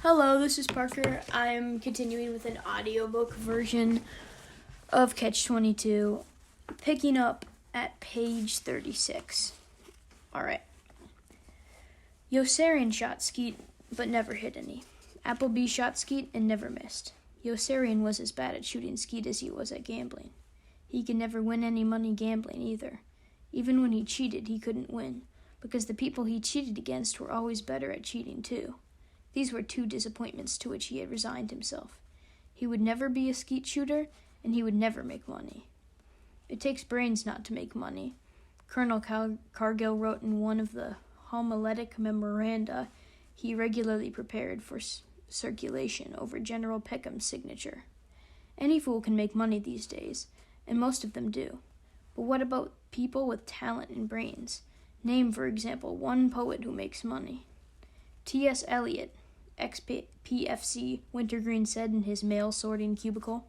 Hello, this is Parker. I am continuing with an audiobook version of Catch-22, picking up at page 36. Alright. Yossarian shot skeet, but never hit any. Appleby shot skeet and never missed. Yossarian was as bad at shooting skeet as he was at gambling. He could never win any money gambling either. Even when he cheated, he couldn't win, because the people he cheated against were always better at cheating too. These were two disappointments to which he had resigned himself. He would never be a skeet shooter, and he would never make money. It takes brains not to make money. Colonel Cargill wrote in one of the homiletic memoranda he regularly prepared for circulation over General Peckham's signature. Any fool can make money these days, and most of them do. But what about people with talent and brains? Name, for example, one poet who makes money. T.S. Eliot, ex-PFC, Wintergreen said in his mail-sorting cubicle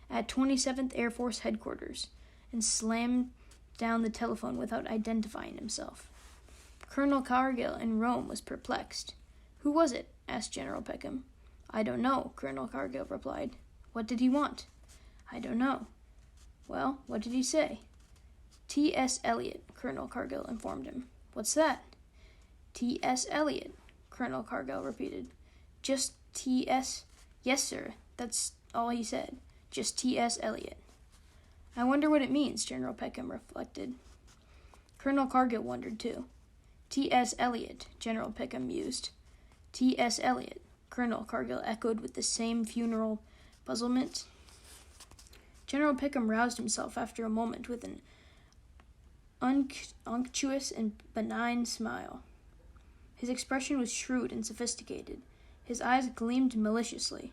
at 27th Air Force Headquarters, and slammed down the telephone without identifying himself. Colonel Cargill in Rome was perplexed. "Who was it?" asked General Peckham. "I don't know," Colonel Cargill replied. "What did he want?" "I don't know." "Well, what did he say?" T.S. Eliot, Colonel Cargill informed him. "What's that?" T.S. Eliot, Colonel Cargill repeated. "Just T.S. Yes, sir, that's all he said. Just T.S. Eliot." "I wonder what it means," General Peckham reflected. Colonel Cargill wondered too. T.S. Eliot, General Peckham mused. T.S. Eliot, Colonel Cargill echoed with the same funeral puzzlement. General Peckham roused himself after a moment with an unctuous and benign smile. His expression was shrewd and sophisticated. His eyes gleamed maliciously.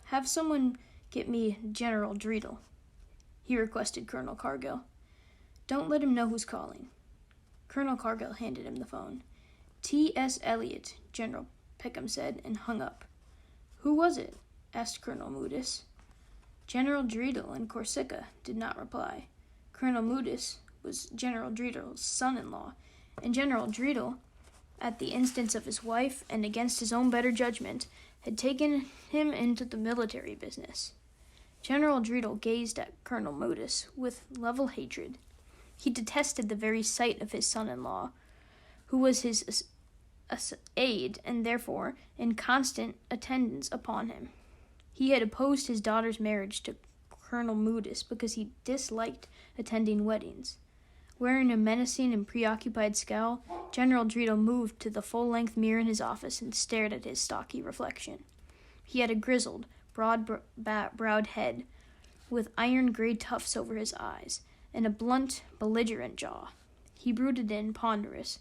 "Have someone get me General Dreedle," he requested Colonel Cargill. "Don't let him know who's calling." Colonel Cargill handed him the phone. T.S. Eliot, General Peckham said, and hung up. "Who was it?" asked Colonel Moodis. General Dreedle in Corsica did not reply. Colonel Moodis was General Dreedle's son-in-law, and General Dreedle, at the instance of his wife and against his own better judgment, had taken him into the military business. General Dreedle gazed at Colonel Moodis with level hatred. He detested the very sight of his son-in-law, who was his aide and therefore in constant attendance upon him. He had opposed his daughter's marriage to Colonel Moodis because he disliked attending weddings. Wearing a menacing and preoccupied scowl, General Dreedle moved to the full-length mirror in his office and stared at his stocky reflection. He had a grizzled, broad-browed head with iron-gray tufts over his eyes and a blunt, belligerent jaw. He brooded in ponderous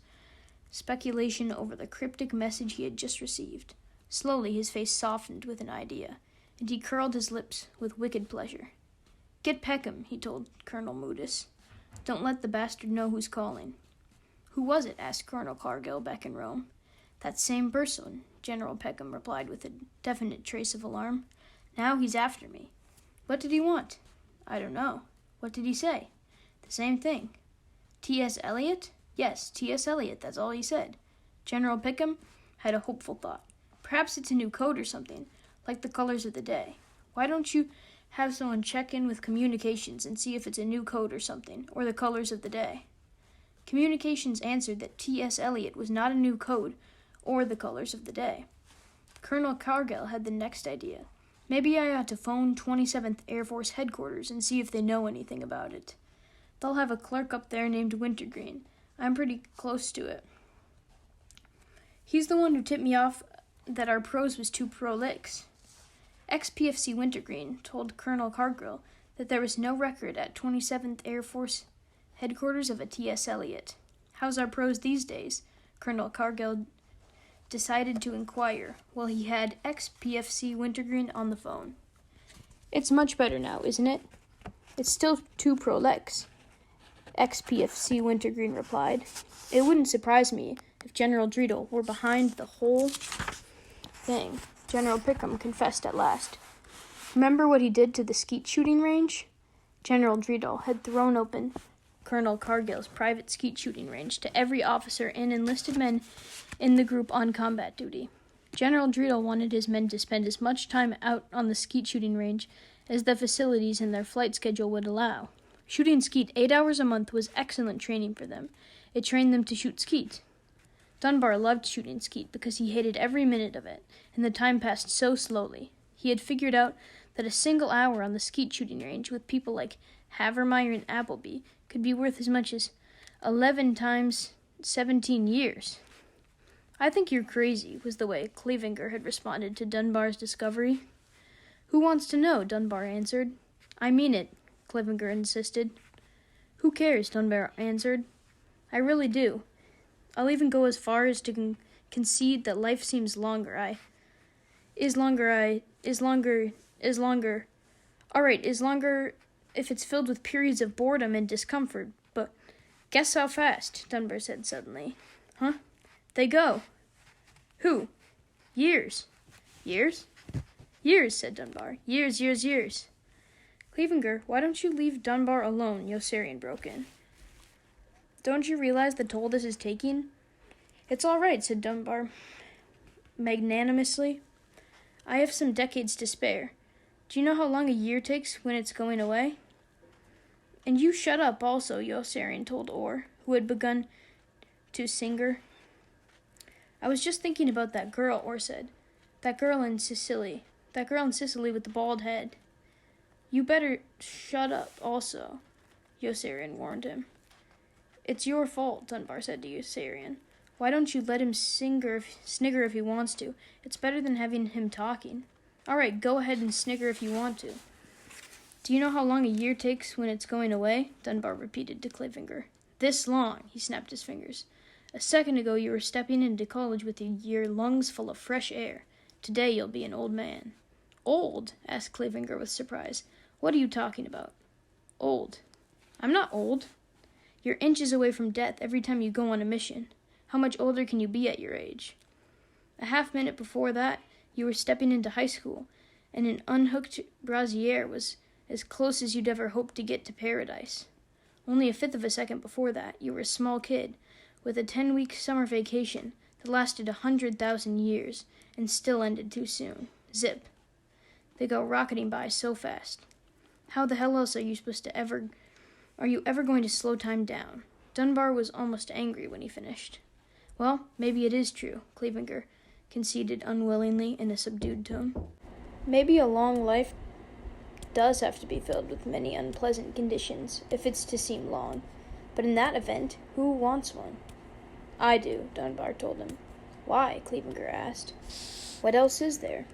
speculation over the cryptic message he had just received. Slowly his face softened with an idea, and he curled his lips with wicked pleasure. "Get Peckham," he told Colonel Moodis. "Don't let the bastard know who's calling." "Who was it?" asked Colonel Cargill back in Rome. "That same person," General Peckham replied with a definite trace of alarm. "Now he's after me." "What did he want?" "I don't know." "What did he say?" "The same thing." "T.S. Eliot?" "Yes, T.S. Eliot, that's all he said." General Peckham had a hopeful thought. "Perhaps it's a new code or something, like the colors of the day. Why don't you have someone check in with communications and see if it's a new code or something, or the colors of the day?" Communications answered that T.S. Eliot was not a new code or the colors of the day. Colonel Cargill had the next idea. "Maybe I ought to phone 27th Air Force Headquarters and see if they know anything about it. They'll have a clerk up there named Wintergreen. I'm pretty close to it. He's the one who tipped me off that our prose was too prolix." Ex-PFC Wintergreen told Colonel Cargill that there was no record at 27th Air Force Headquarters of a T.S. Eliot. "How's our prose these days?" Colonel Cargill decided to inquire, while he had ex-PFC Wintergreen on the phone. "It's much better now, isn't it?" "It's still too prolix," ex-PFC Wintergreen replied. "It wouldn't surprise me if General Dreedle were behind the whole thing," General Peckham confessed at last. "Remember what he did to the skeet shooting range?" General Dreedle had thrown open Colonel Cargill's private skeet shooting range to every officer and enlisted men in the group on combat duty. General Dreedle wanted his men to spend as much time out on the skeet shooting range as the facilities in their flight schedule would allow. Shooting skeet 8 hours a month was excellent training for them. It trained them to shoot skeet. Dunbar loved shooting skeet because he hated every minute of it, and the time passed so slowly. He had figured out that a single hour on the skeet shooting range with people like Havermeyer and Appleby could be worth as much as 11 times 17 years. "I think you're crazy," was the way Clevinger had responded to Dunbar's discovery. "Who wants to know?" Dunbar answered. "I mean it," Clevinger insisted. "Who cares?" Dunbar answered. "I really do. I'll even go as far as to concede that life seems longer. Is longer if it's filled with periods of boredom and discomfort. But guess how fast," Dunbar said suddenly. "Huh? They go." "Who?" "Years." "Years?" "Years," said Dunbar. "Years, years, years." "Clevinger, why don't you leave Dunbar alone?" Yossarian broke in. "Don't you realize the toll this is taking?" "It's all right," said Dunbar magnanimously. "I have some decades to spare. Do you know how long a year takes when it's going away?" "And you shut up also," Yossarian told Orr, who had begun to singer. "I was just thinking about that girl," Orr said. That girl in Sicily with the bald head." "You better shut up also," Yossarian warned him. "It's your fault," Dunbar said to Yossarian. "Why don't you let him snigger if he wants to? It's better than having him talking." "All right, go ahead and snigger if you want to." "Do you know how long a year takes when it's going away?" Dunbar repeated to Clevinger. "This long," he snapped his fingers. "A second ago you were stepping into college with your lungs full of fresh air. Today you'll be an old man." "Old?" asked Clevinger with surprise. "What are you talking about?" "Old. I'm not old. You're inches away from death every time you go on a mission. How much older can you be at your age? A half-minute before that, you were stepping into high school, and an unhooked brassiere was as close as you'd ever hope to get to paradise. Only a fifth of a second before that, you were a small kid, with a 10-week summer vacation that lasted 100,000 years, and still ended too soon. Zip. They go rocketing by so fast. How the hell else are you ever going to slow time down?" Dunbar was almost angry when he finished. "Well, maybe it is true," Clevinger conceded unwillingly in a subdued tone. "Maybe a long life does have to be filled with many unpleasant conditions, if it's to seem long. But in that event, who wants one?" "I do," Dunbar told him. "Why?" Clevinger asked. "What else is there?"